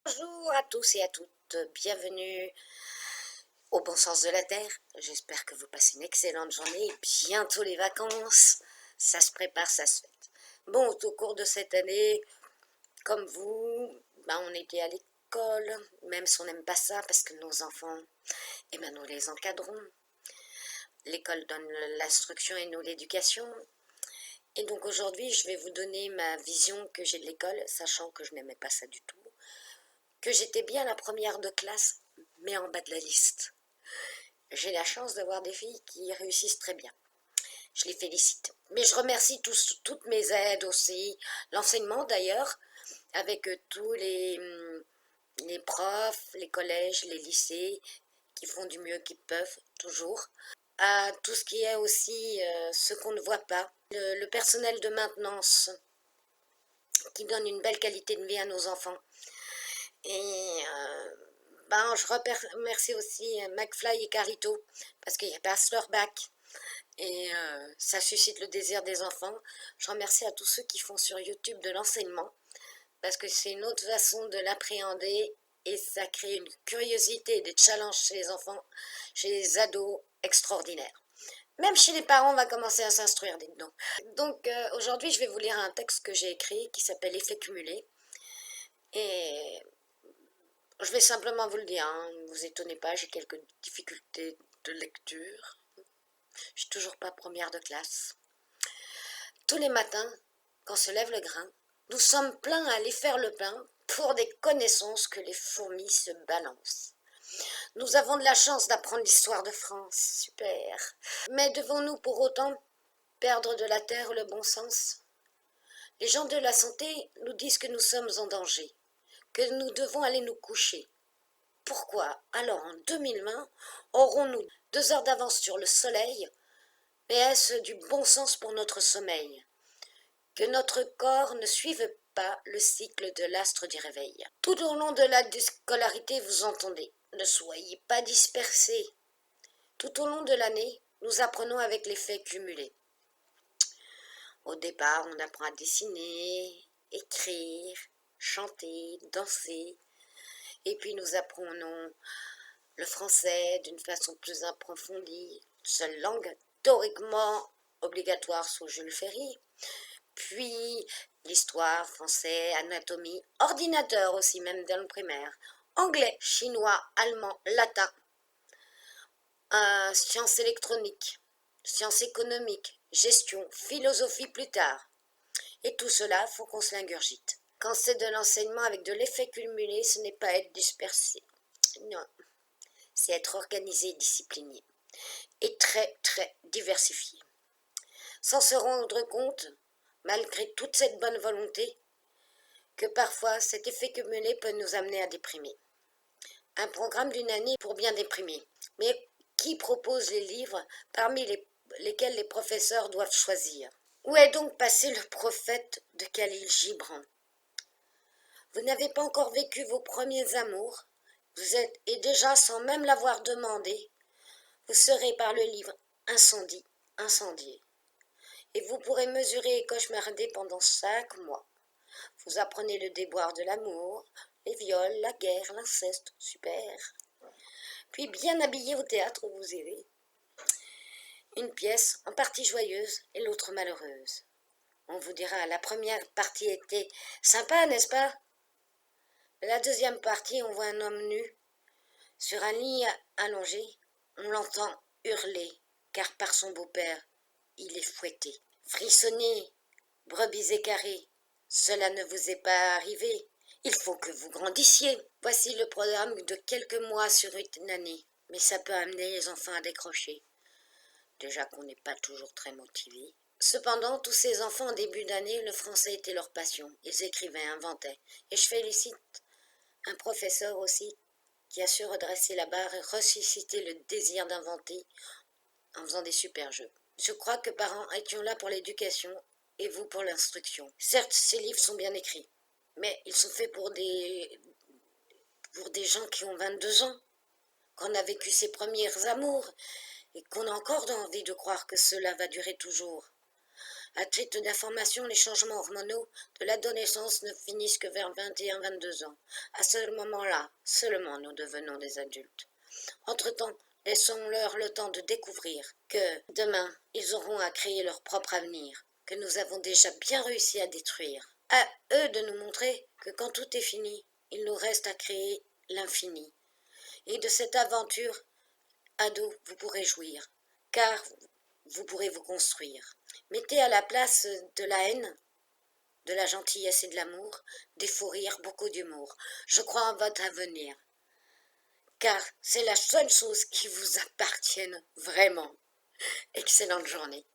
Bonjour à tous et à toutes, bienvenue au bon sens de la terre. J'espère que vous passez une excellente journée. Bientôt les vacances, ça se prépare, ça se fête. Bon, au cours de cette année, comme vous, on était à l'école, même si on n'aime pas ça parce que nos enfants, nous les encadrons. L'école donne l'instruction et nous l'éducation. Et donc aujourd'hui, je vais vous donner ma vision que j'ai de l'école, sachant que je n'aimais pas ça du tout. Que j'étais bien la première de classe, mais en bas de la liste. J'ai la chance d'avoir des filles qui réussissent très bien. Je les félicite. Mais je remercie toutes mes aides aussi, l'enseignement d'ailleurs, avec tous les profs, les collèges, les lycées, qui font du mieux qu'ils peuvent, toujours. À tout ce qui est aussi ce qu'on ne voit pas. Le personnel de maintenance, qui donne une belle qualité de vie à nos enfants. Et je remercie aussi McFly et Carito, parce qu'ils passent leur bac. Et ça suscite le désir des enfants. Je remercie à tous ceux qui font sur YouTube de l'enseignement, parce que c'est une autre façon de l'appréhender et ça crée une curiosité et des challenges chez les enfants, chez les ados extraordinaires. Même chez les parents, on va commencer à s'instruire, dites donc. Donc aujourd'hui, je vais vous lire un texte que j'ai écrit qui s'appelle Effet cumulé. Et je vais simplement vous le dire, hein, ne vous étonnez pas, j'ai quelques difficultés de lecture. Je suis toujours pas première de classe. Tous les matins, quand se lève le grain, nous sommes pleins à aller faire le pain pour des connaissances que les fourmis se balancent. Nous avons de la chance d'apprendre l'histoire de France, super. Mais devons-nous pour autant perdre de la terre le bon sens? Les gens de la santé nous disent que nous sommes en danger, que nous devons aller nous coucher. Pourquoi alors en 2020 aurons-nous 2 heures d'avance sur le soleil? Mais est-ce du bon sens pour notre sommeil? Que notre corps ne suive pas le cycle de l'astre du réveil. Tout au long de la scolarité, vous entendez, ne soyez pas dispersés. Tout au long de l'année, nous apprenons avec l'effet cumulé. Au départ, on apprend à dessiner, écrire, chanter, danser, et puis nous apprenons le français d'une façon plus approfondie, seule langue théoriquement obligatoire sous Jules Ferry, puis l'histoire, français, anatomie, ordinateur aussi, même dans le primaire, anglais, chinois, allemand, latin, sciences électroniques, sciences économiques, gestion, philosophie plus tard. Et tout cela, faut qu'on se l'ingurgite. Quand c'est de l'enseignement avec de l'effet cumulé, ce n'est pas être dispersé. Non, c'est être organisé et discipliné. Et très, très diversifié. Sans se rendre compte, malgré toute cette bonne volonté, que parfois cet effet cumulé peut nous amener à déprimer. Un programme d'une année pour bien déprimer. Mais qui propose les livres parmi lesquels les professeurs doivent choisir? Où est donc passé le prophète de Khalil Gibran? Vous n'avez pas encore vécu vos premiers amours, vous êtes, et déjà sans même l'avoir demandé, vous serez par le livre Incendie, incendié. Et vous pourrez mesurer et cauchemarder pendant 5 mois. Vous apprenez le déboire de l'amour, les viols, la guerre, l'inceste, super. Puis bien habillé au théâtre où vous irez. Une pièce en partie joyeuse et l'autre malheureuse. On vous dira, la première partie était sympa, n'est-ce pas? La deuxième partie, on voit un homme nu. Sur un lit allongé, on l'entend hurler, car par son beau-père, il est fouetté. Frissonnez, brebis écarées, cela ne vous est pas arrivé. Il faut que vous grandissiez. Voici le programme de quelques mois sur une année. Mais ça peut amener les enfants à décrocher. Déjà qu'on n'est pas toujours très motivés. Cependant, tous ces enfants en début d'année, le français était leur passion. Ils écrivaient, inventaient. Et je félicite un professeur aussi qui a su redresser la barre et ressusciter le désir d'inventer en faisant des super jeux. Je crois que parents étions là pour l'éducation et vous pour l'instruction. Certes, ces livres sont bien écrits, mais ils sont faits pour des gens qui ont 22 ans, qu'on a vécu ses premiers amours et qu'on a encore envie de croire que cela va durer toujours. À titre d'information, les changements hormonaux de l'adolescence ne finissent que vers 21-22 ans. À ce moment-là, seulement nous devenons des adultes. Entre-temps, laissons-leur le temps de découvrir que demain, ils auront à créer leur propre avenir, que nous avons déjà bien réussi à détruire. À eux de nous montrer que quand tout est fini, il nous reste à créer l'infini. Et de cette aventure, ados, vous pourrez jouir, car vous pourrez vous construire. Mettez à la place de la haine, de la gentillesse et de l'amour, des fous rires, beaucoup d'humour. Je crois en votre avenir, car c'est la seule chose qui vous appartienne vraiment. Excellente journée.